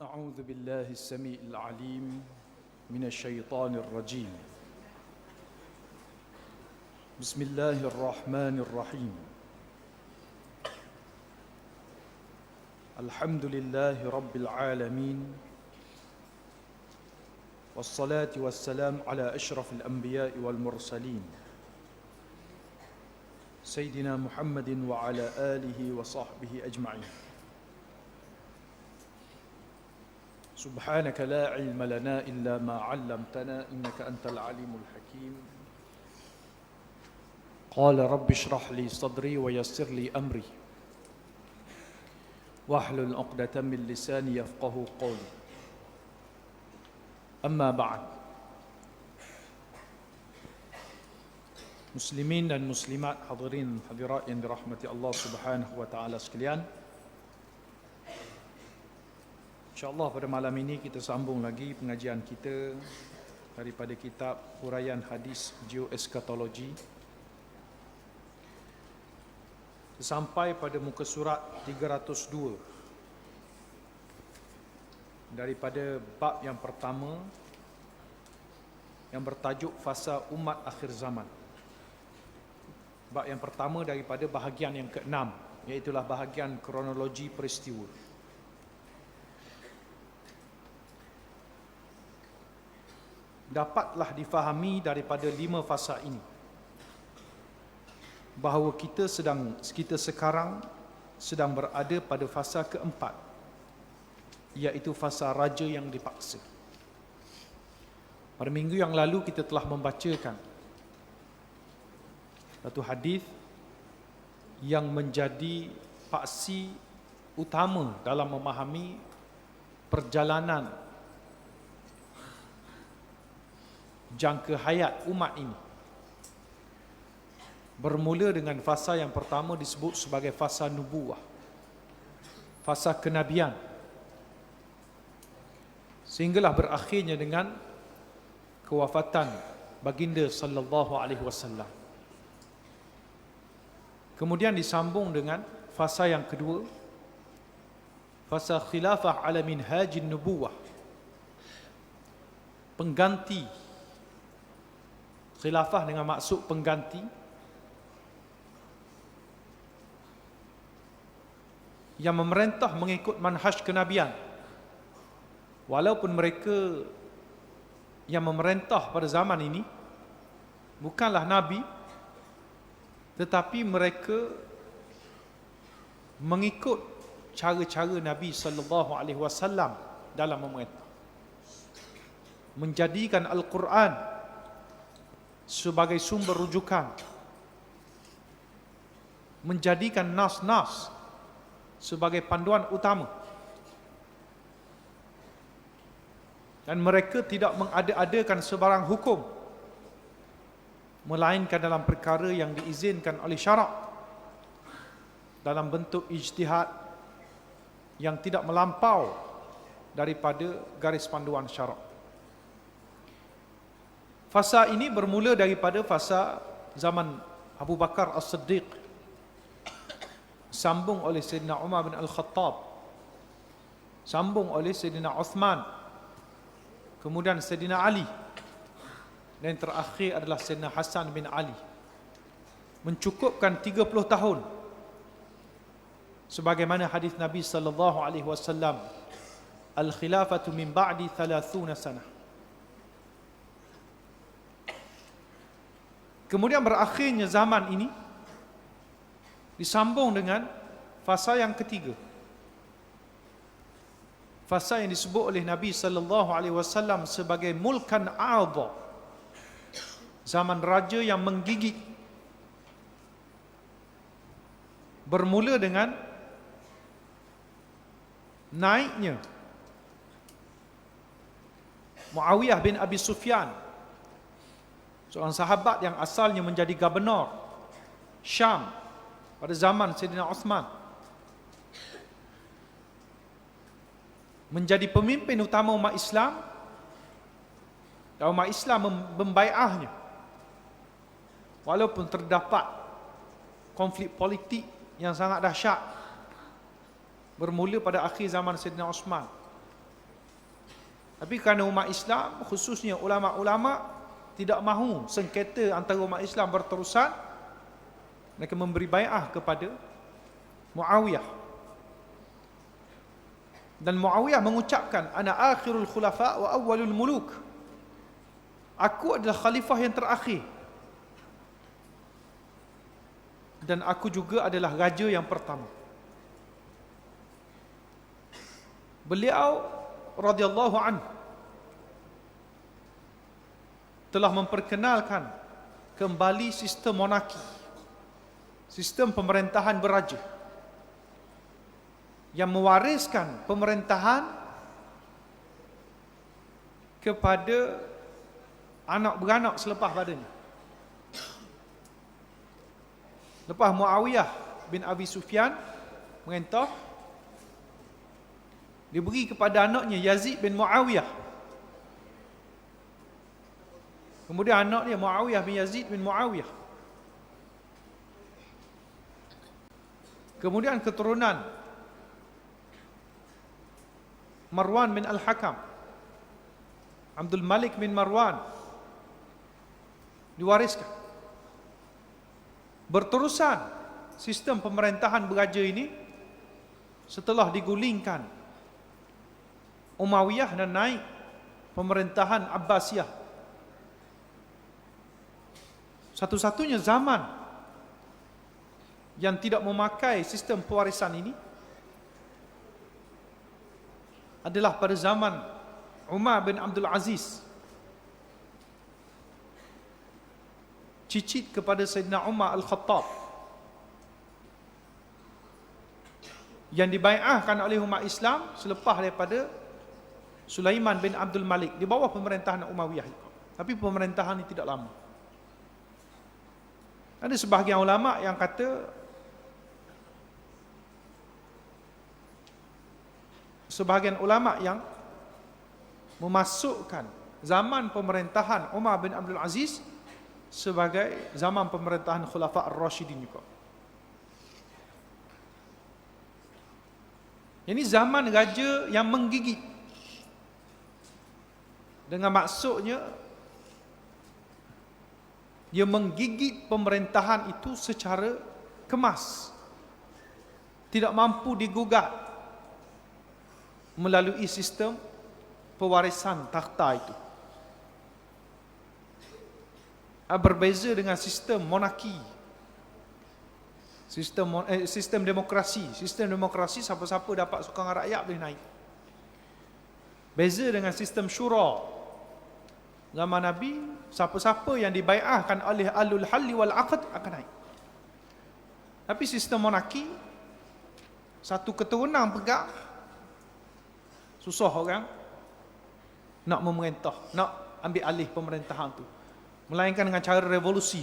أعوذ بالله السميع العليم من الشيطان الرجيم. بسم الله الرحمن الرحيم. الحمد لله رب العالمين، والصلاة والسلام على أشرف الأنبياء والمرسلين سيدنا محمد وعلى آله وصحبه أجمعين. سبحانك لا علم لنا إلا ما علمتنا إنك أنت العليم الحكيم. قال رب اشرح لي صدري ويسر لي أمري واحلل عقدة من لساني يفقه قولي. أما بعد، muslimin dan muslimat, hadirin hadirat yang dirahmati Allah Subhanahu wa taala sekalian, InsyaAllah pada malam ini kita sambung lagi pengajian kita daripada kitab Huraian Hadis Geoeskatologi. Sampai pada muka surat 302 daripada bab yang pertama yang bertajuk Fasa Umat Akhir Zaman. Bab yang pertama daripada bahagian yang ke-6, iaitulah bahagian kronologi peristiwa. Dapatlah difahami daripada 5 fasa ini bahawa kita sekarang sedang berada pada fasa keempat, iaitu fasa raja yang dipaksa. Pada minggu yang lalu kita telah membacakan satu hadis yang menjadi paksi utama dalam memahami perjalanan jangka hayat umat ini. Bermula dengan fasa yang pertama disebut sebagai fasa nubuwah, fasa kenabian, sehinggalah berakhirnya dengan kewafatan baginda sallallahu alaihi wasallam. Kemudian disambung dengan fasa yang kedua, fasa khilafah ala minhajin nubuwah, pengganti. Khilafah dengan maksud pengganti yang memerintah mengikut manhaj kenabian, walaupun mereka yang memerintah pada zaman ini bukanlah nabi, tetapi mereka mengikut cara-cara Nabi sallallahu alaihi wasallam dalam memerintah, menjadikan Al-Quran sebagai sumber rujukan, menjadikan nas-nas sebagai panduan utama, dan mereka tidak mengada-adakan sebarang hukum melainkan dalam perkara yang diizinkan oleh syarak dalam bentuk ijtihad yang tidak melampau daripada garis panduan syarak. Fasa ini bermula daripada fasa zaman Abu Bakar As-Siddiq, sambung oleh Sayyidina Umar bin Al-Khattab, sambung oleh Sayyidina Uthman, kemudian Sayyidina Ali, dan terakhir adalah Sayyidina Hasan bin Ali. Mencukupkan 30 tahun, sebagaimana hadis Nabi sallallahu alaihi wasallam, al-khilafatu min ba'di 30 sanah. Kemudian berakhirnya zaman ini disambung dengan fasa yang ketiga, fasa yang disebut oleh Nabi sallallahu alaihi wasallam sebagai mulkan a'adha, zaman raja yang menggigit. Bermula dengan naiknya Muawiyah bin Abi Sufyan, seorang sahabat yang asalnya menjadi gubernur Syam pada zaman Sayyidina Uthman, menjadi pemimpin utama umat Islam, dan umat Islam membai'ahnya walaupun terdapat konflik politik yang sangat dahsyat bermula pada akhir zaman Sayyidina Uthman. Tapi kerana umat Islam, khususnya ulama-ulama, tidak mahu sengketa antara umat Islam berterusan, mereka memberi bai'ah kepada Muawiyah. Dan Muawiyah mengucapkan, ana akhirul khulafa wa awwalul muluk. Aku adalah khalifah yang terakhir, dan aku juga adalah raja yang pertama. Beliau radhiyallahu anhu telah memperkenalkan kembali sistem monarki, sistem pemerintahan beraja, yang mewariskan pemerintahan kepada anak beranak selepas padanya. Lepas Muawiyah bin Abi Sufyan merintah, diberi kepada anaknya Yazid bin Muawiyah. Kemudian anak dia Muawiyah bin Yazid bin Muawiyah. Kemudian keturunan Marwan bin Al-Hakam, Abdul Malik bin Marwan diwariskan. Berterusan sistem pemerintahan beraja ini setelah digulingkan Umayyah dan naik pemerintahan Abbasiyah. Satu-satunya zaman yang tidak memakai sistem pewarisan ini adalah pada zaman Umar bin Abdul Aziz, cicit kepada Sayyidina Umar Al-Khattab, yang dibai'ahkan oleh umat Islam selepas daripada Sulaiman bin Abdul Malik di bawah pemerintahan Umayyah. Tapi pemerintahan ini tidak lama. Ada sebahagian ulama yang kata yang memasukkan zaman pemerintahan Umar bin Abdul Aziz sebagai zaman pemerintahan Khulafa' Ar-Rashidin juga. Ini zaman raja yang menggigit, dengan maksudnya dia menggigit pemerintahan itu secara kemas, tidak mampu digugat melalui sistem pewarisan takhta itu. Berbeza dengan sistem monarki, sistem demokrasi. Sistem demokrasi siapa-siapa dapat sokongan rakyat boleh naik. Beza dengan sistem syura. Zaman Nabi, siapa-siapa yang dibai'ahkan oleh alul halli wal aqd akan naik. Tapi sistem monarki, satu keturunan pegang, susah orang nak memerintah, nak ambil alih pemerintahan tu, melainkan dengan cara revolusi,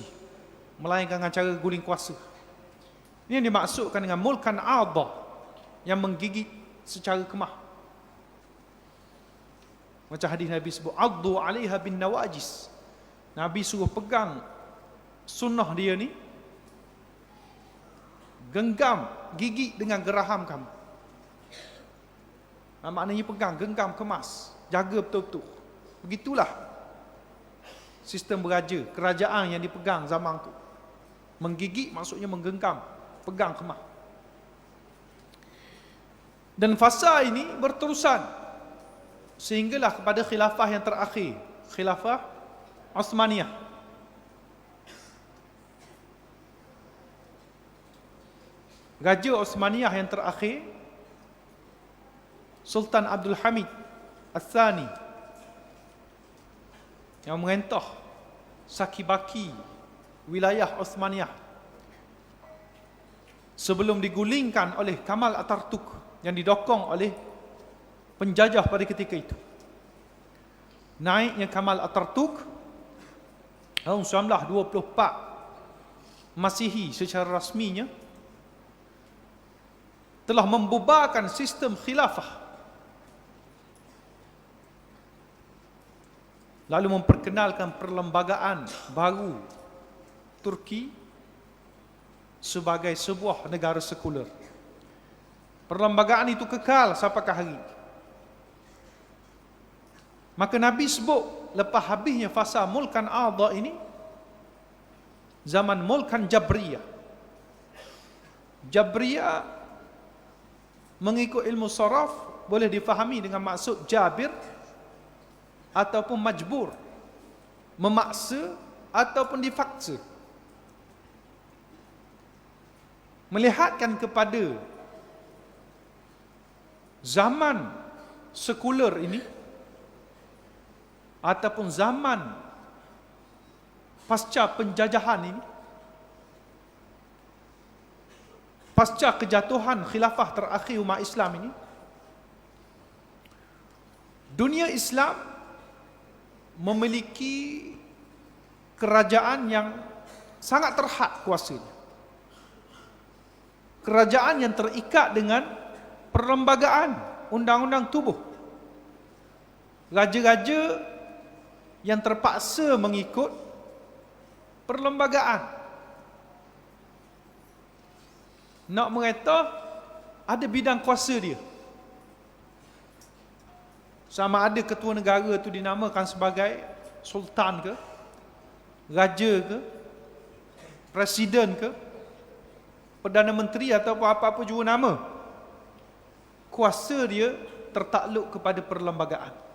melainkan dengan cara guling kuasa. Ini yang dimaksudkan dengan mulkan adha, yang menggigit secara kemah. Macam hadis Nabi sebut, addu 'alaiha bin nawajis. Nabi suruh pegang sunnah dia ni, genggam, gigit dengan geraham kamu. Maknanya pegang, genggam, kemas, jaga betul-betul. Begitulah sistem beraja, kerajaan yang dipegang zaman tu. Menggigit maksudnya menggenggam, pegang, kemah. Dan fasa ini berterusan sehinggalah kepada khilafah yang terakhir, khilafah Uthmaniyah. Raja Uthmaniyah yang terakhir, Sultan Abdul Hamid Al-Thani, yang merentah Sakibaki, wilayah Uthmaniyah, sebelum digulingkan oleh Kamal Atatürk yang didokong oleh penjajah pada ketika itu. Naiknya Kamal Atatürk tahun 1924 Masihi secara rasminya telah membubarkan sistem khilafah, lalu memperkenalkan perlembagaan baru Turki sebagai sebuah negara sekular. Perlembagaan itu kekal sampai ke hari. Maka Nabi sebut lepas habisnya fasa mulkan adha ini, zaman mulkan Jabriyah. Jabriyah mengikut ilmu saraf boleh difahami dengan maksud jabir ataupun majbur, memaksa ataupun difaksa. Melihatkan kepada zaman sekular ini ataupun zaman pasca penjajahan ini, pasca kejatuhan khilafah terakhir umat Islam ini, dunia Islam memiliki kerajaan yang sangat terhad kuasanya. Kerajaan yang terikat dengan perlembagaan undang-undang tubuh. Raja-raja yang terpaksa mengikut perlembagaan. Nak merata ada bidang kuasa dia. Sama ada ketua negara tu dinamakan sebagai sultan ke, raja ke, presiden ke, Perdana Menteri atau apa-apa juga nama. Kuasa dia tertakluk kepada perlembagaan.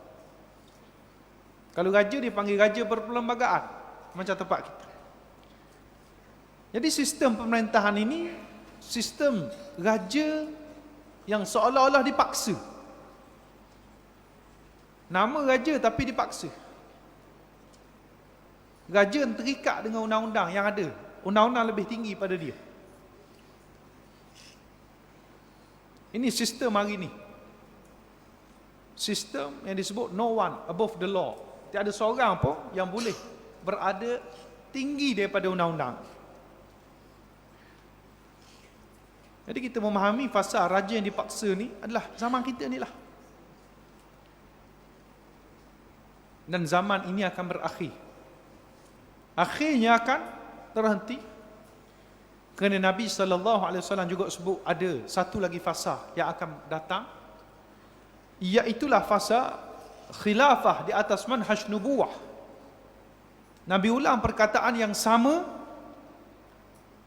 Kalau raja dipanggil raja berperlembagaan, macam tempat kita. Jadi sistem pemerintahan ini sistem raja yang seolah-olah dipaksa. Nama raja tapi dipaksa. Raja yang terikat dengan undang-undang yang ada. Undang-undang lebih tinggi pada dia. Ini sistem hari ini. Sistem yang disebut no one above the law. Tiada seorang pun yang boleh berada tinggi daripada undang-undang. Jadi kita memahami fasa raja yang dipaksa ni adalah zaman kita ni lah. Dan zaman ini akan berakhir. Akhirnya akan terhenti. Kerana Nabi SAW juga sebut ada satu lagi fasa yang akan datang, iaitulah fasa khilafah di atas manhaj nubuwah. Nabi ulang perkataan yang sama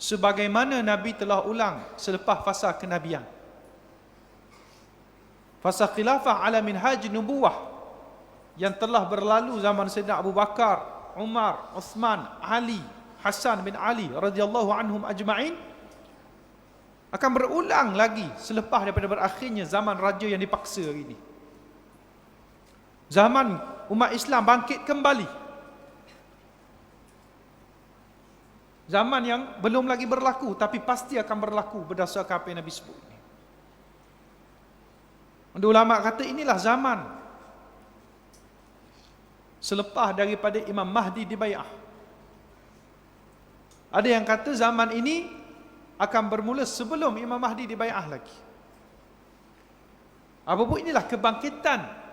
sebagaimana Nabi telah ulang selepas fasa kenabian. Fasa khilafah ala minhaj nubuwah yang telah berlalu zaman Sayyidina Abu Bakar, Umar, Uthman, Ali, Hasan bin Ali radhiyallahu anhum ajma'in akan berulang lagi selepas daripada berakhirnya zaman raja yang dipaksa hari ini. Zaman umat Islam bangkit kembali. Zaman yang belum lagi berlaku tapi pasti akan berlaku berdasarkan apa yang Nabi sebut ini. Ada ulama kata inilah zaman selepas daripada Imam Mahdi dibai'ah. Ada yang kata zaman ini akan bermula sebelum Imam Mahdi dibai'ah lagi. Apapun inilah kebangkitan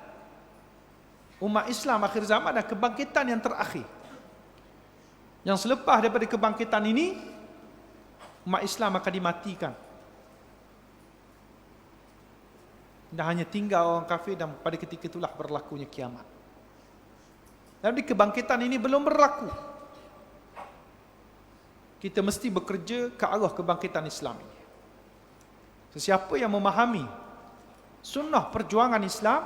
umat Islam akhir zaman dan kebangkitan yang terakhir. Yang selepas daripada kebangkitan ini, umat Islam akan dimatikan. Dan hanya tinggal orang kafir dan pada ketika itulah berlakunya kiamat. Tapi kebangkitan ini belum berlaku. Kita mesti bekerja ke arah kebangkitan Islam ini. Sesiapa yang memahami sunnah perjuangan Islam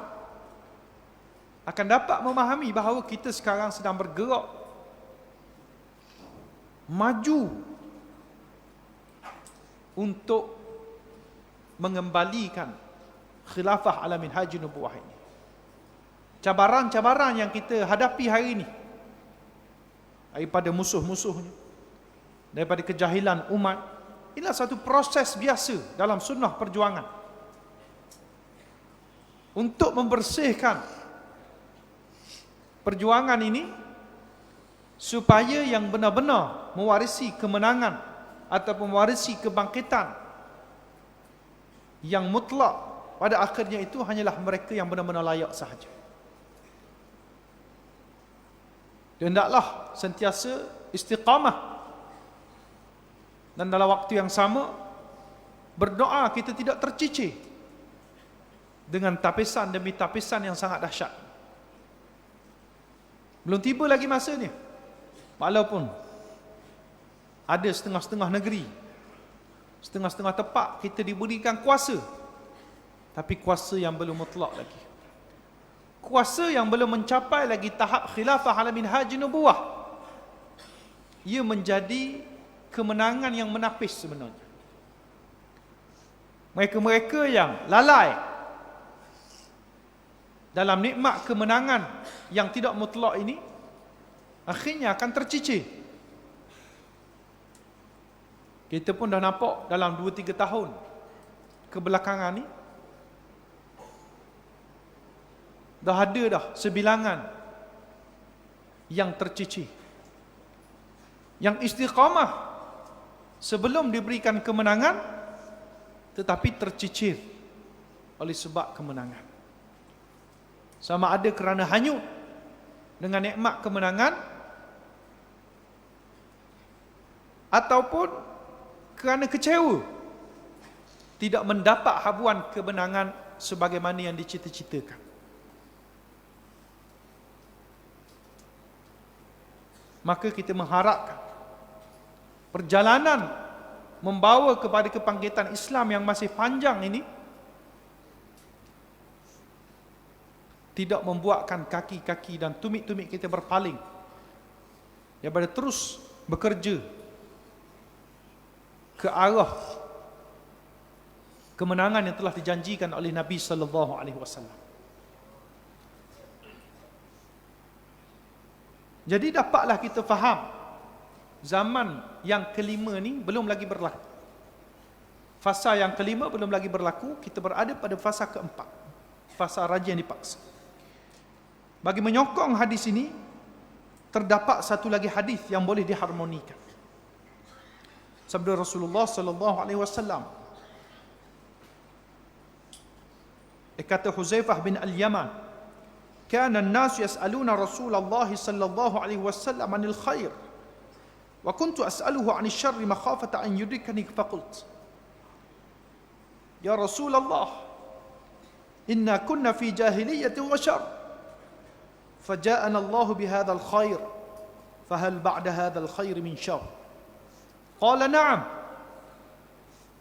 akan dapat memahami bahawa kita sekarang sedang bergerak maju untuk mengembalikan khilafah ala minhaj nubuwah ini. Cabaran-cabaran yang kita hadapi hari ini daripada musuh-musuhnya, daripada kejahilan umat, inilah satu proses biasa dalam sunnah perjuangan untuk membersihkan perjuangan ini supaya yang benar-benar mewarisi kemenangan ataupun mewarisi kebangkitan yang mutlak pada akhirnya itu hanyalah mereka yang benar-benar layak sahaja. Dan hendaklah sentiasa istiqamah. Dan dalam waktu yang sama berdoa kita tidak tercicir dengan tapisan demi tapisan yang sangat dahsyat. Belum tiba lagi masanya. Walaupun ada setengah-setengah negeri, setengah-setengah tempat kita diberikan kuasa, tapi kuasa yang belum mutlak lagi. Kuasa yang belum mencapai lagi tahap khilafah ala minhaj nubuwah. Ia menjadi kemenangan yang menapis sebenarnya. Mereka-mereka yang lalai dalam nikmat kemenangan yang tidak mutlak ini, akhirnya akan tercicir. Kita pun dah nampak dalam 2-3 tahun kebelakangan ni, dah ada dah sebilangan yang tercicir, yang istiqamah sebelum diberikan kemenangan, tetapi tercicir oleh sebab kemenangan. Sama ada kerana hanyut dengan nikmat kemenangan, ataupun kerana kecewa tidak mendapat habuan kemenangan sebagaimana yang dicita-citakan. Maka kita mengharapkan perjalanan membawa kepada kebangkitan Islam yang masih panjang ini tidak membuatkan kaki-kaki dan tumit-tumit kita berpaling daripada terus bekerja ke arah kemenangan yang telah dijanjikan oleh Nabi sallallahu alaihi wasallam. Jadi dapatlah kita faham, zaman yang kelima ni belum lagi berlaku. Fasa yang kelima belum lagi berlaku, kita berada pada fasa keempat, fasa raja yang dipaksa. Bagi menyokong hadis ini, terdapat satu lagi hadis yang boleh diharmonikan. Sabda Rasulullah sallallahu alaihi wasallam, kata Huzaifah bin Al-Yaman, كان الناس يسألون رسول الله صلى الله عليه وسلم عن الخير وكنت أسأله عن الشر مخافة أن يدركني فقلت يا رسول الله إنا كنا في جاهلية وشر فجاءنا الله بهذا الخير فهل بعد هذا الخير من شر قال نعم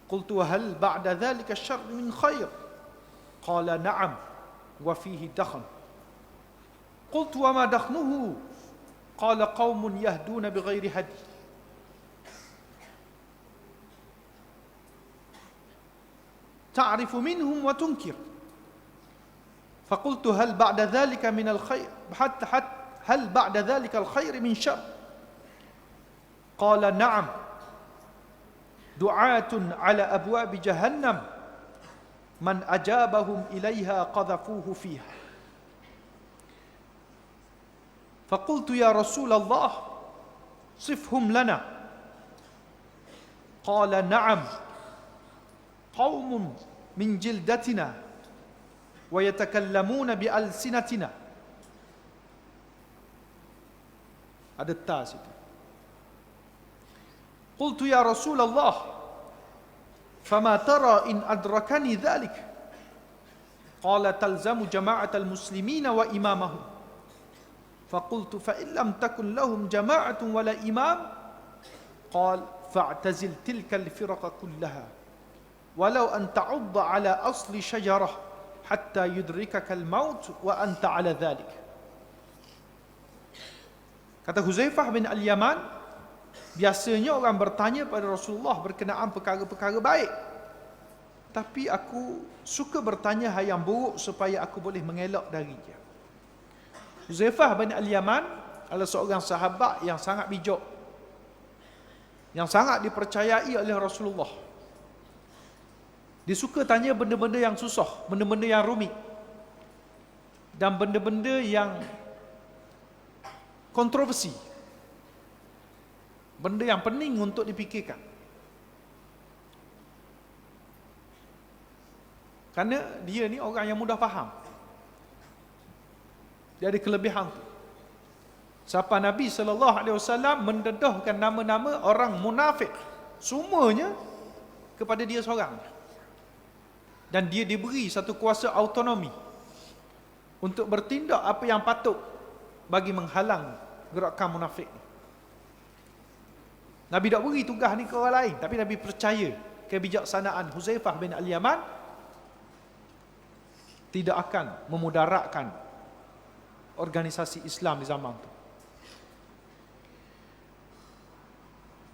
قلت وهل بعد ذلك الشر من خير قال نعم وفيه دخن قلت وما دخنه قال قوم يهدون بغير هدي تعرف منهم وتنكر فقلت هل بعد ذلك من الخير حتى هل بعد ذلك الخير من شر قال نعم دعاة على أبواب جهنم من أجابهم إليها قذفوه فيها فقلت يا رسول الله صفهم لنا قال نعم قوم من جلدتنا ويتكلمون بألسنتنا. Ada tas itu. قلت يا رسول الله فما ترى إن أدركني ذلك قال تلزم جماعة المسلمين وإمامهم فقلت فإن لم تكن لهم جماعة ولا إمام قال فاعتزل تلك الفرق كلها ولو أن تعض على أصل شجرة حتى يدركك الموت وأنت على ذلك. Kata Huzaifah bin Al-Yaman, biasanya orang bertanya pada Rasulullah berkenaan perkara-perkara baik, tapi aku suka bertanya hal yang buruk supaya aku boleh mengelak darinya. Huzaifah bin Al-Yaman adalah seorang sahabat yang sangat bijak, yang sangat dipercayai oleh Rasulullah. Dia suka tanya benda-benda yang susah, benda-benda yang rumit, dan benda-benda yang kontroversi, benda yang pening untuk dipikirkan. Kerana dia ni orang yang mudah faham. Dia ada kelebihan tu. Siapa Nabi SAW mendedahkan nama-nama orang munafik semuanya kepada dia seorang, dan dia diberi satu kuasa autonomi untuk bertindak apa yang patut bagi menghalang gerakan munafik. Nabi tak beri tugas ni ke orang lain, tapi Nabi percaya kebijaksanaan Huzaifah bin Al-Yaman tidak akan memudaratkan organisasi Islam di zaman tu.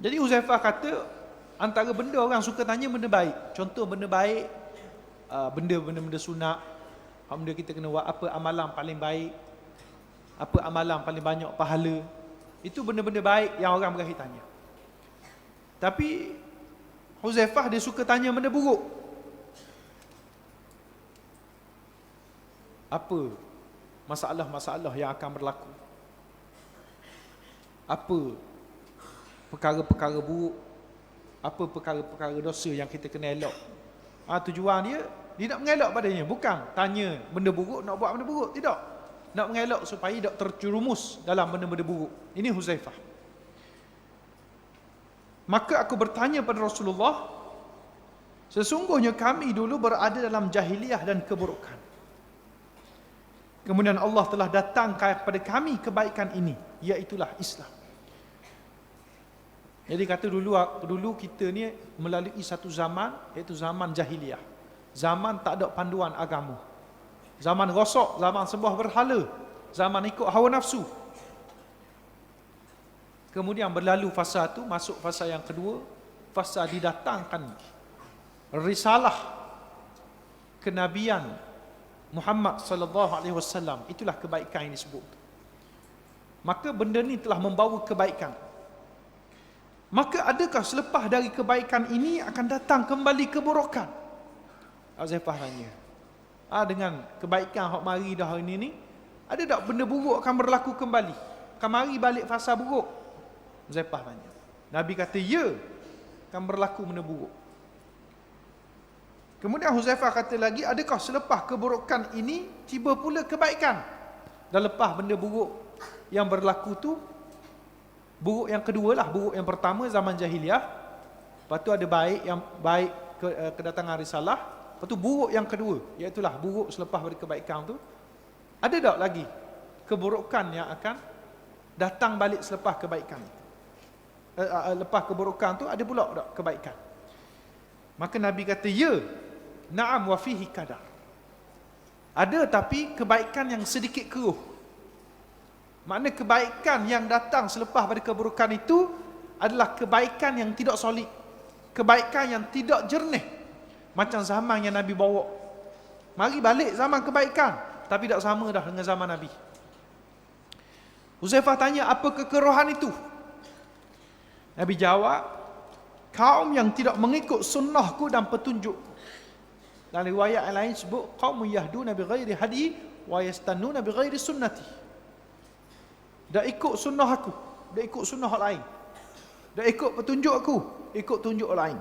Jadi Huzaifah kata, antara benda orang suka tanya benda baik. Contoh benda baik, benda-benda sunat, benda kita kena buat, apa amalan paling baik, apa amalan paling banyak pahala. Itu benda-benda baik yang orang berakhir tanya. Tapi Huzaifah dia suka tanya benda buruk. Apa masalah-masalah yang akan berlaku? Apa perkara-perkara buruk? Apa perkara-perkara dosa yang kita kena elok? Tujuan dia nak mengelak padanya, bukan tanya benda buruk, nak buat benda buruk, tidak. Nak mengelak supaya tak terjerumus dalam benda-benda buruk. Ini Huzaifah. Maka aku bertanya pada Rasulullah, sesungguhnya kami dulu berada dalam jahiliyah dan keburukan. Kemudian Allah telah datangkan kepada kami kebaikan ini, iaitulah Islam. Jadi kata dulu kita ni melalui satu zaman, iaitu zaman jahiliyah. Zaman tak ada panduan agama. Zaman rosak, zaman sembah berhala, zaman ikut hawa nafsu. Kemudian berlalu fasa tu, masuk fasa yang kedua, fasa didatangkan risalah kenabian Muhammad sallallahu alaihi wasallam. Itulah kebaikan yang disebut. Maka benda ni telah membawa kebaikan. Maka adakah selepas dari kebaikan ini akan datang kembali keburukan? Huzaifah tanya. Dengan kebaikan hak mari dah hari ni, ada tak benda buruk akan berlaku kembali? Akan mari balik fasa buruk? Huzaifah tanya. Nabi kata, ya, akan berlaku benda buruk. Kemudian Huzaifah kata lagi, adakah selepas keburukan ini tiba pula kebaikan? Dan lepas benda buruk yang berlaku tu, buruk yang kedua lah, buruk yang pertama zaman jahiliah, lepas tu ada baik, yang baik kedatangan risalah, lepas tu buruk yang kedua, iaitulah buruk selepas dari kebaikan tu. Ada tak lagi keburukan yang akan datang balik selepas kebaikan? Lepas keburukan tu ada pula tak kebaikan? Maka Nabi kata, ya, na'am wa fihi kadar. Ada, tapi kebaikan yang sedikit keruh. Makna kebaikan yang datang selepas pada keburukan itu adalah kebaikan yang tidak solid, kebaikan yang tidak jernih, macam zaman yang Nabi bawa. Mari balik zaman kebaikan, tapi tak sama dah dengan zaman Nabi. Huzaifah tanya, apa kekerohan itu? Nabi jawab, kaum yang tidak mengikut sunnahku dan petunjukku. Dalam riwayat yang lain sebut, qaum yahduna bi ghairi hadi wa yastannuna bi ghairi sunnati. Dah ikut sunnah aku, dah ikut sunnah orang lain. Dah ikut petunjuk aku, ikut tunjuk orang lain.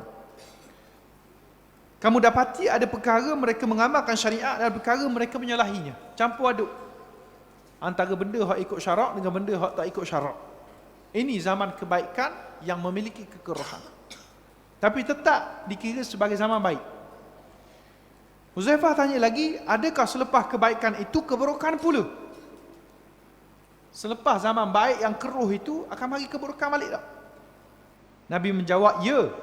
Kamu dapati ada perkara mereka mengamalkan syariat dan perkara mereka menyalahinya. Campur aduk antara benda hak ikut syarak dengan benda hak tak ikut syarak. Ini zaman kebaikan yang memiliki kekerohan, tapi tetap dikira sebagai zaman baik. Huzaifah tanya lagi, adakah selepas kebaikan itu keburukan pula? Selepas zaman baik yang keruh itu akan mari keburukan balik tak? Nabi menjawab, ya,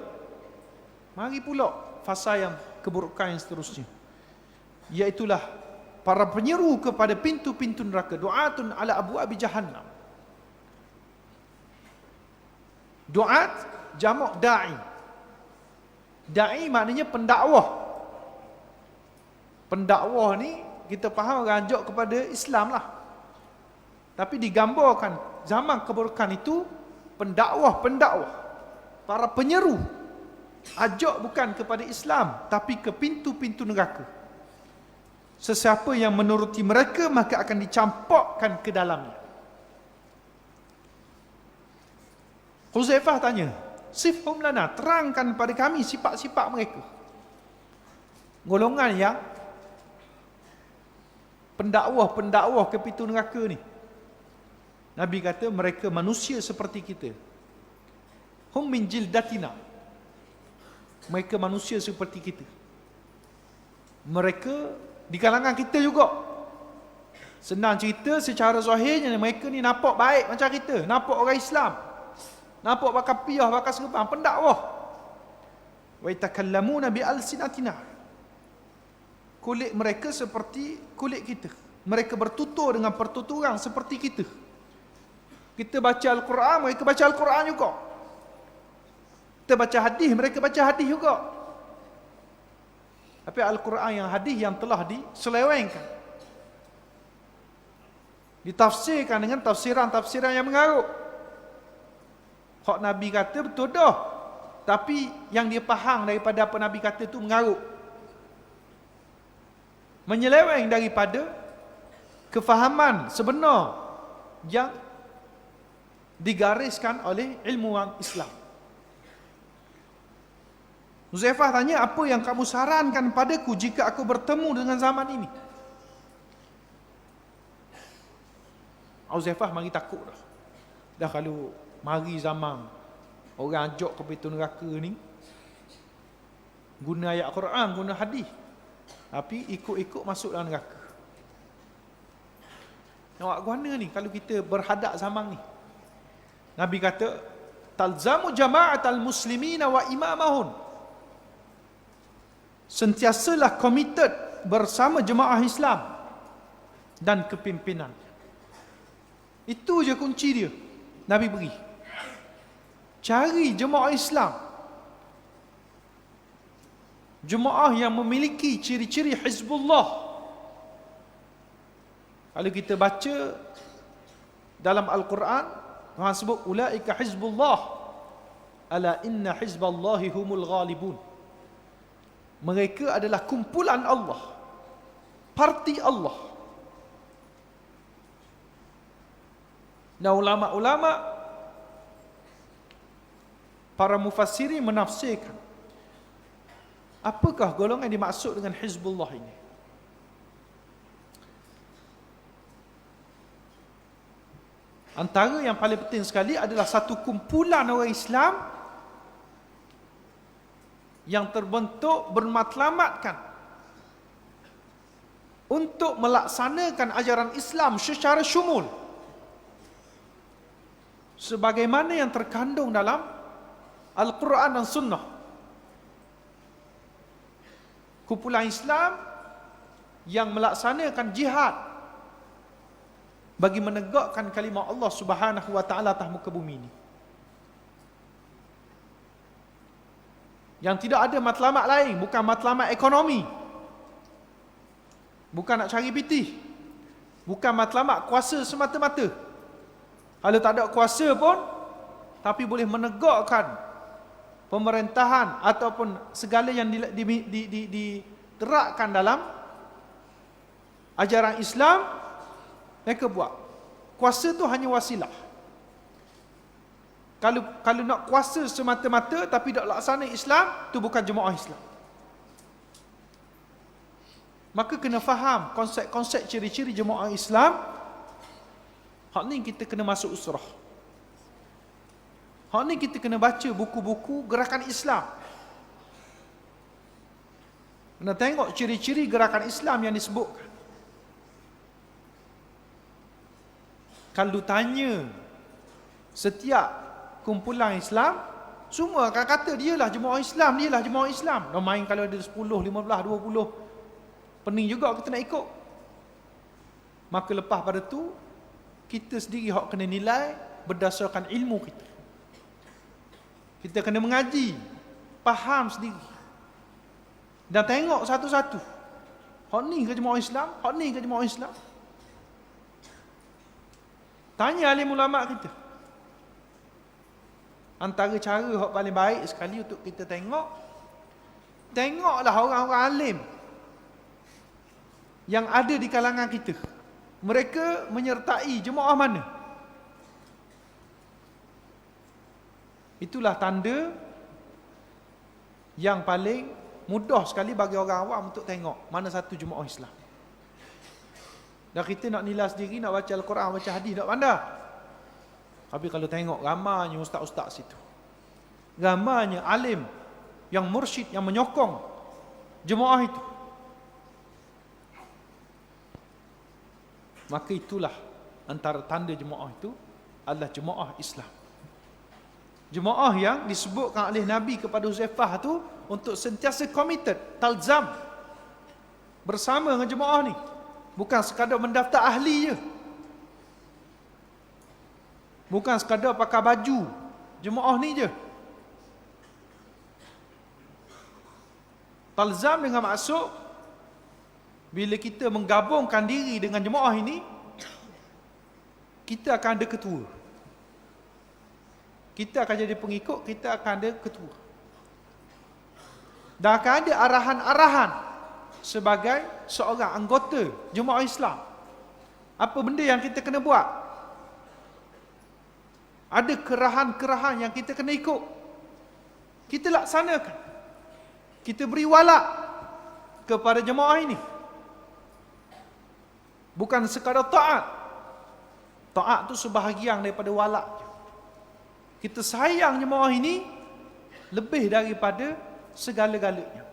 mari pula fasa yang keburukan yang seterusnya, iaitulah para penyeru kepada pintu-pintu neraka, du'atun ala abwabi jahannam. Du'at jamak da'i. Da'i maknanya pendakwah. Pendakwah ni kita faham rajuk kepada Islam lah. Tapi digambarkan zaman keburukan itu pendakwah-pendakwah, para penyeru, ajak bukan kepada Islam tapi ke pintu-pintu neraka. Sesiapa yang menuruti mereka maka akan dicampakkan ke dalamnya. Huzaifah tanya, sifhum lana, terangkan pada kami sifat-sifat mereka. Golongan yang pendakwah ke pintu neraka ni. Nabi kata mereka manusia seperti kita. Hum min jildatina. Mereka manusia seperti kita. Mereka di kalangan kita juga. Senang cerita secara zahirnya mereka ni nampak baik macam kita, nampak orang Islam, nampak pakai piyah, pakai serban, pendakwah. Wa yatakallamuna bi alsinatina. Kulit mereka seperti kulit kita. Mereka bertutur dengan pertuturan seperti kita. Kita baca Al-Quran, mereka baca Al-Quran juga. Kita baca hadis, mereka baca hadis juga. Tapi Al-Quran yang hadis yang telah diselewengkan, ditafsirkan dengan tafsiran-tafsiran yang mengarut. Hak Nabi kata betul dah, tapi yang dia faham daripada apa Nabi kata tu mengarut, menyeleweng daripada kefahaman sebenar yang digariskan oleh ilmuwan Islam. Huzaifah tanya, apa yang kamu sarankan padaku jika aku bertemu dengan zaman ini? Huzaifah mari takut dah. Dah kalau mari zaman orang ajak ke pintu neraka ni, guna ayat Quran, guna hadis, tapi ikut-ikut masuk dalam neraka. Nak buat mana ni kalau kita berhadap zaman ni? Nabi kata, talzamu jama'atal muslimina wa imamahun. Sentiasalah committed bersama jemaah Islam dan kepimpinan. Itu je kunci dia Nabi beri. Cari jemaah Islam, jemaah yang memiliki ciri-ciri Hizbullah. Kalau kita baca dalam Al-Quran, Tuhan sebut ulaika hizbullah, ala inna hizballahi humul ghalibun. Mereka adalah kumpulan Allah, parti Allah. Nah, ulama-ulama, para mufassirin menafsirkan apakah golongan yang dimaksud dengan Hizbullah ini. Antara yang paling penting sekali adalah satu kumpulan orang Islam yang terbentuk bermatlamatkan untuk melaksanakan ajaran Islam secara syumul, sebagaimana yang terkandung dalam Al-Quran dan Sunnah. Kumpulan Islam yang melaksanakan jihad bagi menegakkan kalimah Allah Subhanahu wa taala atas muka bumi ini, yang tidak ada matlamat lain, bukan matlamat ekonomi, bukan nak cari pitih, bukan matlamat kuasa semata-mata. Kalau tak ada kuasa pun, tapi boleh menegakkan pemerintahan ataupun segala yang diterapkan dalam ajaran Islam, mereka buat. Kuasa tu hanya wasilah. Kalau nak kuasa semata-mata tapi tak laksana Islam, tu bukan jemaah Islam. Maka kena faham konsep-konsep ciri-ciri jemaah Islam. Hak ni kita kena masuk usrah. Hak ni kita kena baca buku-buku gerakan Islam. Kena tengok ciri-ciri gerakan Islam yang disebutkan. Kalau tanya setiap kumpulan Islam, semua akan kata dialah jemaah Islam, dialah jemaah Islam. Dah main kalau ada 10, 15, 20, pening juga kita nak ikut. Maka lepas pada tu, kita sendiri hak kena nilai berdasarkan ilmu kita. Kita kena mengaji, faham sendiri, dan tengok satu-satu. Hak ni ke jemaah Islam? Hak ni ke jemaah Islam? Tanya alim ulama kita. Antara cara yang paling baik sekali untuk kita tengoklah orang-orang alim yang ada di kalangan kita. Mereka menyertai jemaah mana? Itulah tanda yang paling mudah sekali bagi orang awam untuk tengok mana satu jemaah Islam. Dan kita nak nilai sendiri, nak baca Al-Quran, baca hadis, tak pandai. Tapi kalau tengok ramanya ustaz-ustaz situ, ramanya alim yang mursyid, yang menyokong jemaah itu, Maka itulah antara tanda jemaah itu adalah jemaah Islam. Jemaah yang disebutkan oleh Nabi kepada Huzaifah tu untuk sentiasa committed, talzam bersama dengan jemaah ni. Bukan sekadar mendaftar ahli je. Bukan sekadar pakai baju jemaah ni je. Talzam dengan maksud bila kita menggabungkan diri dengan jemaah ini, kita akan ada ketua. Kita akan jadi pengikut, kita akan ada ketua. Dan akan ada arahan-arahan sebagai seorang anggota jemaah Islam. Apa benda yang kita kena buat? Ada kerahan-kerahan yang kita kena ikut. Kita laksanakan. Kita beri walak kepada jemaah ini. Bukan sekadar taat. Taat tu sebahagian daripada walak. Kita sayang jemaah ini lebih daripada segala-galanya.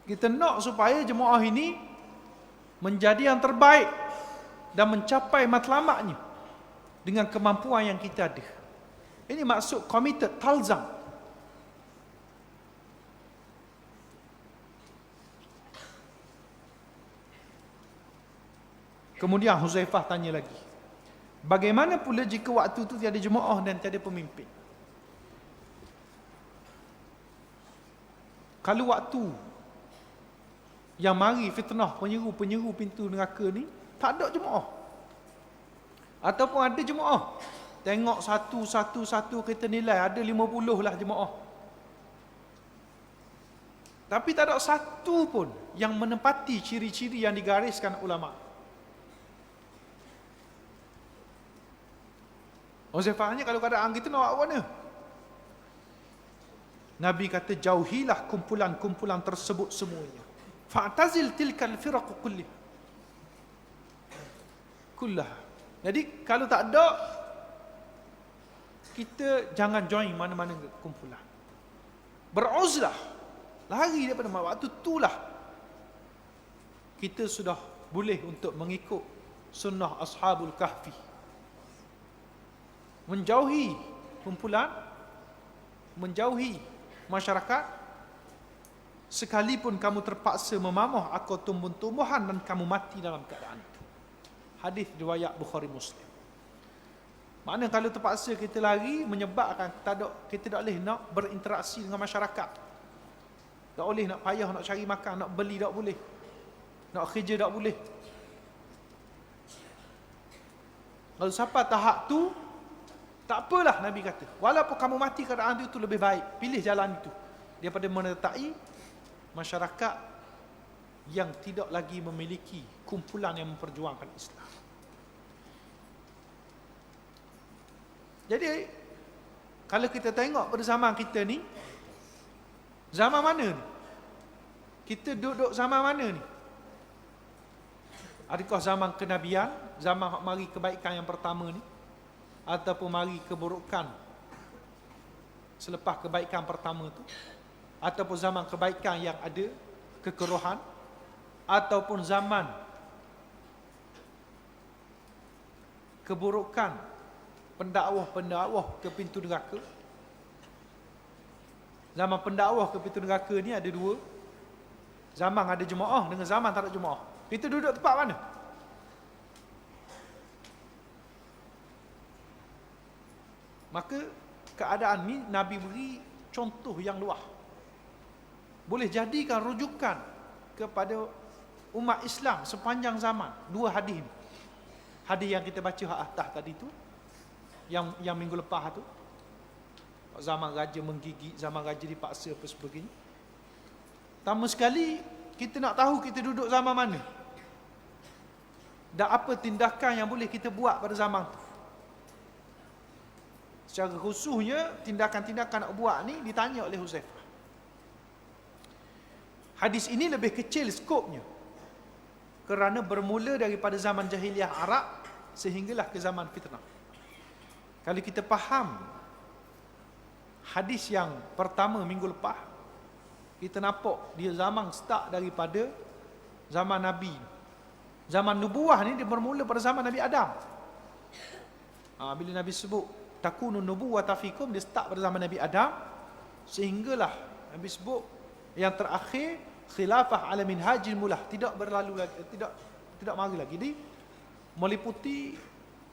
Kita nak supaya jemaah ini menjadi yang terbaik dan mencapai matlamatnya dengan kemampuan yang kita ada. Ini maksud committed, talzam. Kemudian Huzaifah tanya lagi, bagaimana pula jika waktu itu tiada jemaah dan tiada pemimpin? Kalau waktu yang mari fitnah penyeru pintu neraka ni tak ada jemaah, ataupun ada jemaah, tengok satu kita nilai ada 50 lah jemaah, tapi tak ada satu pun yang menempati ciri-ciri yang digariskan ulama. Huzaifah tanya, kalau keadaan kita nak buat mana? Nabi kata, jauhilah kumpulan-kumpulan tersebut semuanya. Fa'tazil tilkal firaq kullah. Jadi kalau tak ada, kita jangan join mana-mana kumpulan. Beruzlah, lari daripada waktu itulah kita sudah boleh untuk mengikut sunnah Ashabul Kahfi. Menjauhi kumpulan, menjauhi masyarakat, sekalipun kamu terpaksa memamah akar tumbuh-tumbuhan dan kamu mati dalam keadaan itu. Hadis riwayat Bukhari Muslim. Maknanya kalau terpaksa kita lari, menyebabkan kita tak boleh nak berinteraksi dengan masyarakat. Tak boleh nak payah nak cari makan, nak beli tak boleh, nak kerja tak boleh. Kalau sampai tahap tu, tak apalah, Nabi kata, walaupun kamu mati keadaan itu lebih baik, pilih jalan itu daripada menyertai masyarakat yang tidak lagi memiliki kumpulan yang memperjuangkan Islam. Jadi kalau kita tengok pada zaman kita ni, zaman mana ni? Kita duduk zaman mana ni? Adakah zaman kenabian, zaman mari kebaikan yang pertama ni, ataupun mari keburukan selepas kebaikan pertama tu, ataupun zaman kebaikan yang ada kekerohan, ataupun zaman keburukan pendakwah ke pintu neraka. Zaman pendakwah ke pintu neraka ni ada dua. Zaman ada jemaah dengan zaman tak ada jemaah. Kita duduk tempat mana? Maka keadaan ni Nabi beri contoh yang luas. Boleh jadikan rujukan kepada umat Islam sepanjang zaman. Dua hadis ni. Hadis yang kita baca atas tadi tu, yang minggu lepas tu, zaman raja menggigit, zaman raja dipaksa apa sebagainya. Pertama sekali kita nak tahu kita duduk zaman mana dan apa tindakan yang boleh kita buat pada zaman tu. Secara khususnya tindakan-tindakan nak buat ni ditanya oleh Huzaifah. Hadis ini lebih kecil skopnya kerana bermula daripada zaman jahiliah Arab sehinggalah ke zaman fitnah. Kalau kita faham hadis yang pertama minggu lepas, kita nampak dia zaman start daripada zaman Nabi. Zaman nubuah ni dia bermula pada zaman Nabi Adam. Bila Nabi sebut takunun nubuwah tafikum, dia start pada zaman Nabi Adam, sehinggalah Nabi sebut yang terakhir khilafah ala minhajil mulah, tidak berlalu lagi, tidak mari lagi. Jadi meliputi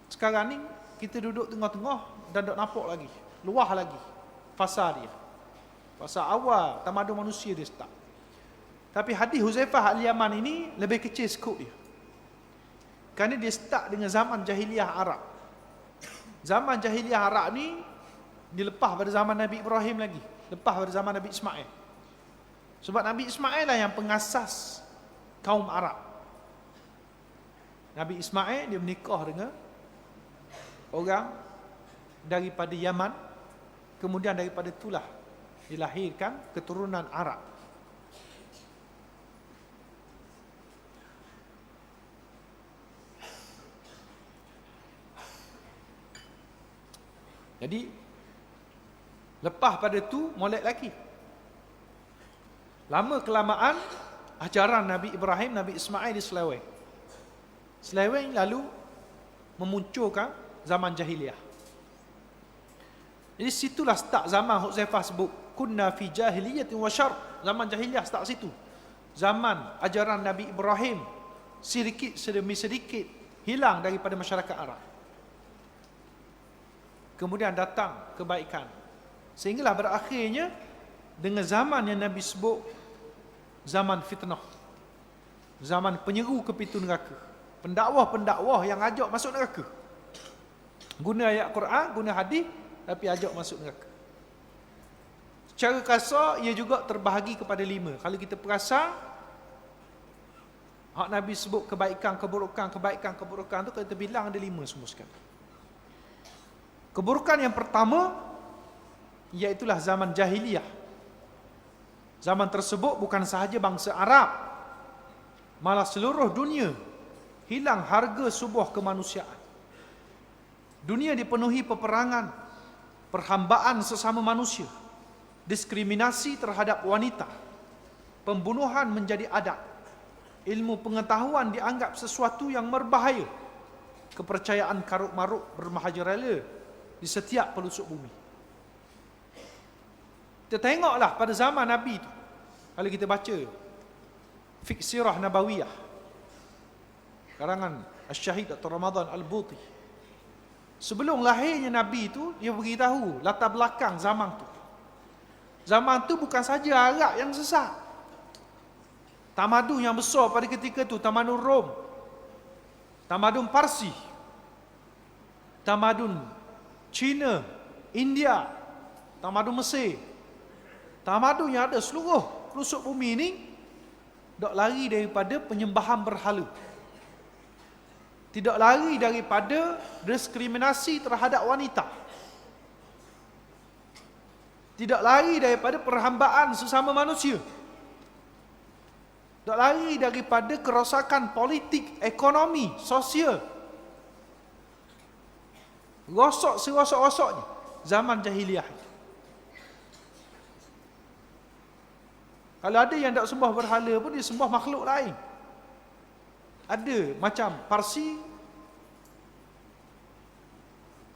sekarang ni kita duduk tengah-tengah dan tak nampak lagi, luah lagi fasa dia. Fasa awal tamadun manusia dia start. Tapi hadis Huzaifah al-Yaman ini lebih kecil skop dia. Kerana dia start dengan zaman jahiliah Arab. Zaman jahiliah Arab ni dilepas pada zaman Nabi Ibrahim lagi, lepas pada zaman Nabi Ismail. Sebab Nabi Ismail lah yang pengasas kaum Arab. Nabi Ismail dia menikah dengan orang daripada Yaman, kemudian daripada itulah dilahirkan keturunan Arab. Jadi lepas pada tu molek lagi. Lama kelamaan ajaran Nabi Ibrahim, Nabi Ismail diseleweng. Seleweng lalu memunculkan zaman jahiliah. Jadi situlah start zaman Huzaifah sebut kunna fi jahiliyatin wa syarr. Zaman jahiliah start situ. Zaman ajaran Nabi Ibrahim sedikit demi sedikit hilang daripada masyarakat Arab. Kemudian datang kebaikan. Sehinggalah berakhirnya dengan zaman yang Nabi sebut zaman fitnah. Zaman penyeru ke pintu neraka. Pendakwah-pendakwah yang ajak masuk neraka. Guna ayat Quran, guna hadis, tapi ajak masuk neraka. Secara kasar, ia juga terbahagi kepada 5. Kalau kita perasan, hak Nabi sebut kebaikan, keburukan tu kita bilang ada 5 semua sekali. Keburukan yang pertama, iaitulah zaman jahiliyah. Zaman tersebut bukan sahaja bangsa Arab, malah seluruh dunia hilang harga sebuah kemanusiaan. Dunia dipenuhi peperangan, perhambaan sesama manusia, diskriminasi terhadap wanita, pembunuhan menjadi adat, ilmu pengetahuan dianggap sesuatu yang berbahaya, kepercayaan karuk-maruk bermaharajalela di setiap pelosok bumi. Kita tengoklah pada zaman Nabi itu, kalau kita baca Fiqh Sirah Nabawiyah karangan Asy-Syahid Dr. Ramadan Al-Buti, sebelum lahirnya Nabi itu, dia beritahu latar belakang zaman tu. Zaman tu bukan saja Arab yang sesat. Tamadun yang besar pada ketika itu, tamadun Rom, tamadun Parsi, tamadun China, India, tamadun Mesir, tamadun yang ada seluruh pelosok bumi ini tidak lari daripada penyembahan berhala, tidak lari daripada diskriminasi terhadap wanita, tidak lari daripada perhambaan sesama manusia, tidak lari daripada kerosakan politik, ekonomi, sosial. Rosok serosok-rosoknya zaman jahiliah. Kalau ada yang tak sembah berhala pun, dia sembah makhluk lain. Ada macam Parsi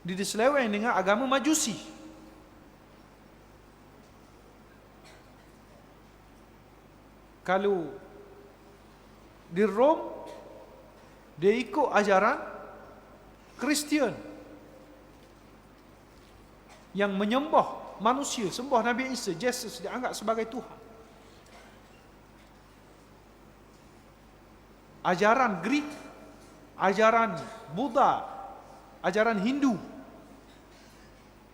diseleweng dengan agama Majusi. Kalau di Rom, dia ikut ajaran Kristian yang menyembah manusia, sembah Nabi Isa, Jesus dianggap sebagai Tuhan. Ajaran Greek, ajaran Buddha, ajaran Hindu,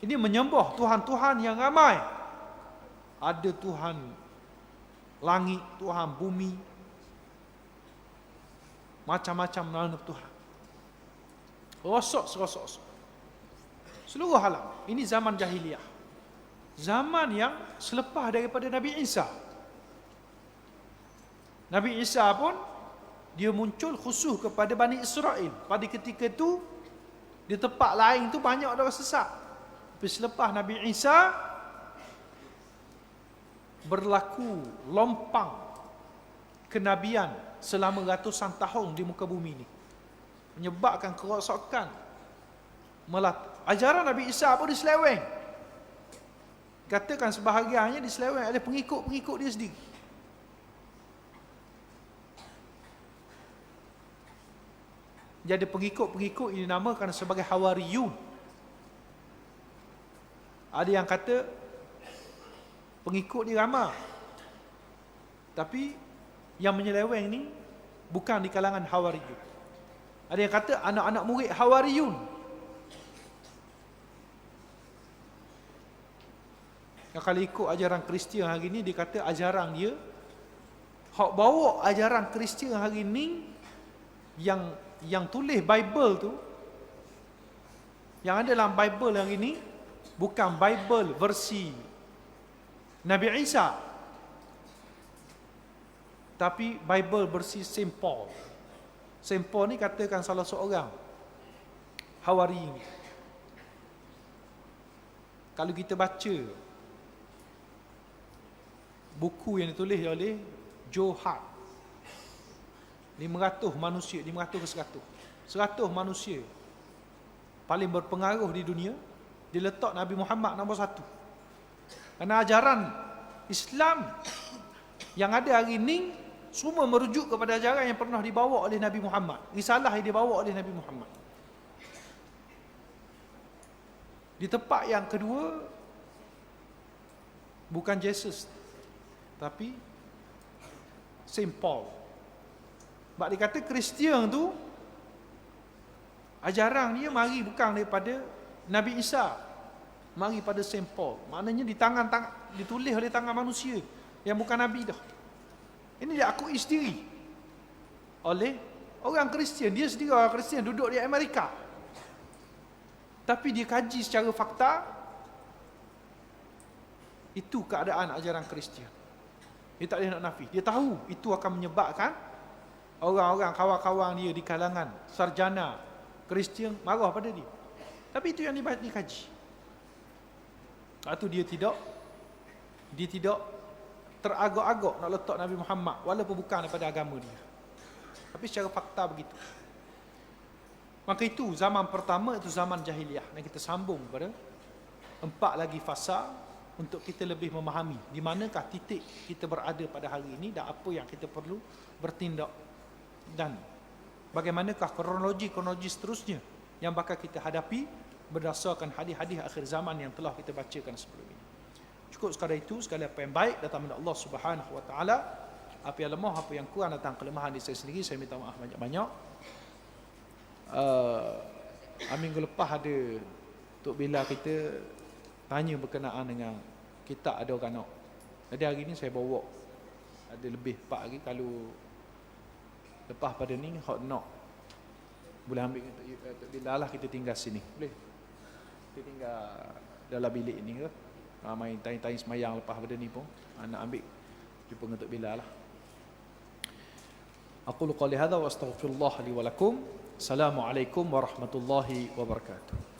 ini menyembah Tuhan-Tuhan yang ramai. Ada Tuhan langit, Tuhan bumi, macam-macam nama Tuhan. Rosok. Seluruh alam. Ini zaman jahiliah. Zaman yang selepas daripada Nabi Isa. Nabi Isa pun dia muncul khusus kepada Bani Israel. Pada ketika itu, di tempat lain tu banyak orang sesat. Tapi selepas Nabi Isa, berlaku lompang kenabian selama ratusan tahun di muka bumi ini, menyebabkan kerosakan. Malah ajaran Nabi Isa pun diseleweng. Katakan sebahagiannya diseleweng oleh pengikut-pengikut dia sendiri. Jadi pengikut-pengikut ini dinamakan sebagai Hawariyun. Ada yang kata pengikut dia ramai, tapi yang menyeleweng ni bukan di kalangan Hawariyun. Ada yang kata anak-anak murid Hawariyun. Kalau ikut ajaran Kristian hari ni, dia kata ajaran dia, hak bawa ajaran Kristian hari ni, yang tulis Bible tu, yang ada dalam Bible hari ni, bukan Bible versi Nabi Isa, tapi Bible versi Saint Paul. Saint Paul ni katakan salah seorang Hawari. Kalau kita baca buku yang ditulis oleh Joe Hart, 500 manusia, 500 ke 100 manusia paling berpengaruh di dunia, diletak Nabi Muhammad nombor 1. Kerana ajaran Islam yang ada hari ini semua merujuk kepada ajaran yang pernah dibawa oleh Nabi Muhammad, risalah yang dibawa oleh Nabi Muhammad. Di tempat yang kedua, bukan Jesus, tapi Saint Paul. Sebab dia kata Kristian tu ajaran dia mari bukan daripada Nabi Isa, mari pada Saint Paul. Maknanya ditulis oleh tangan manusia yang bukan Nabi dah. Ini dia akui sendiri oleh orang Kristian. Dia sendiri orang Kristian, duduk di Amerika, tapi dia kaji secara fakta. Itu keadaan ajaran Kristian. Dia tak boleh nak nafi. Dia tahu itu akan menyebabkan orang-orang kawan-kawan dia di kalangan sarjana Kristian marah pada dia. Tapi itu yang dikaji. Itu dia tidak teragak-agak nak letak Nabi Muhammad walaupun bukan daripada agama dia. Tapi secara fakta begitu. Maka itu zaman pertama, itu zaman jahiliah. Dan kita sambung pada 4 lagi fasa untuk kita lebih memahami di manakah titik kita berada pada hari ini dan apa yang kita perlu bertindak, dan bagaimanakah kronologi seterusnya yang bakal kita hadapi berdasarkan hadis-hadis akhir zaman yang telah kita bacakan sebelum ini. Cukup sekadar itu. Segala apa yang baik datang dari Allah Subhanahu Wa Taala. Apa yang lemah, apa yang kurang datang kelemahan di saya sendiri, saya minta maaf banyak-banyak. Minggu lepas ada Tok Bila kita tanya berkenaan dengan kitab ada orang nak. Jadi hari ni saya bawa ada lebih 4 hari. Kalau lepas pada ni hot nak boleh ambil Tok Bila lah, kita tinggal sini. Boleh? Kita tinggal dalam bilik ni ke? Main tanya-tanya semayang lepas pada ni pun nak ambil jumpa dengan Tok Bila lah. Aqulu qali hadza wa astaghfirullah li wa lakum. Assalamualaikum warahmatullahi wabarakatuh.